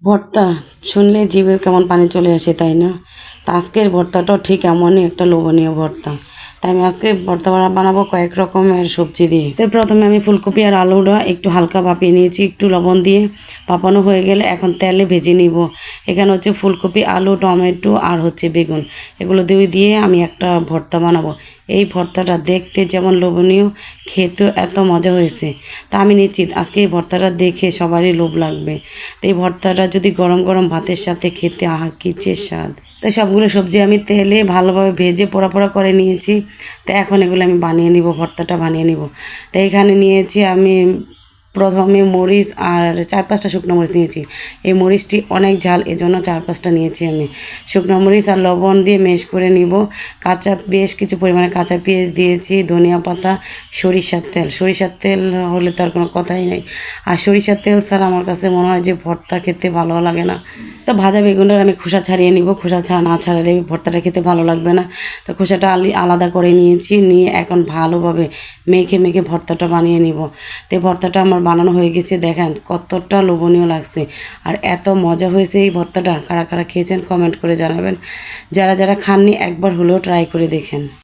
ভর্তা শুনলে জিভে কেমন পানি চলে আসে, তাই না? তো আজকের ভর্তাটাও ঠিক এমনই একটা লোভনীয় ভর্তা। তাই আমি আজকে ভর্তা বানাবো কয়েক রকমের সবজি দিয়ে। তো প্রথমে আমি ফুলকপি আর আলুটা একটু হালকা ভাপিয়ে নিয়েছি, একটু লবণ দিয়ে। ভাপানো হয়ে গেলে এখন তেলে ভেজে নিব। এখানে হচ্ছে ফুলকপি, আলু, টমেটো আর হচ্ছে বেগুন, এগুলো দিয়ে আমি একটা ভর্তা বানাবো। এই ভর্তাটা দেখতে যেমন লোভনীয়, খেতেও এত মজা হয়েছে। তা আমি নিশ্চিত আজকে এই ভর্তাটা দেখে সবারই লোভ লাগবে। তো এই ভর্তাটা যদি গরম গরম ভাতের সাথে খেতে, আহা কি যে স্বাদ! তো সবগুলো সবজি আমি তেলে ভালোভাবে ভেজে পোড়া পোড়া করে নিয়েছি। তো এখন এগুলো আমি বানিয়ে নিব, ভর্তাটা বানিয়ে নিব। তো এখানে নিয়েছি আমি প্রথমে মরিচ আর 4-5টা শুকনো মরিচ নিয়েছি। এই মরিচটি অনেক ঝাল, এজন্য 4-5টা নিয়েছি আমি। শুকনো মরিচ আর লবণ দিয়ে মেশ করে নিব। বেশ কিছু পরিমাণে কাঁচা পেঁয়াজ দিয়েছি, ধনিয়া পাতা, সরিষার তেল হলে তার কোনো কথাই নেই। আর সরিষার তেল ছাড়া আমার কাছে মনে হয় যে ভর্তা খেতে ভালো লাগে না। তো ভাজা বেগুনটার আমি খোসা ছাড়িয়ে নিব, না ছাড়ালে ভর্তাটা খেতে ভালো লাগবে না। তো খোসাটা আলাদা করে নিয়েছি, নিয়ে এখন ভালোভাবে মেখে মেখে ভর্তাটা বানিয়ে নিব। তো ভর্তাটা আমার বানানো হয়ে গেছে, দেখেন কতটা লোভনীয় লাগছে। আর এত মজা হয়েছে এই ভর্তাটা, কারা কারা খেয়েছেন কমেন্ট করে জানাবেন। যারা যারা খাননি একবার হলেও ট্রাই করে দেখেন।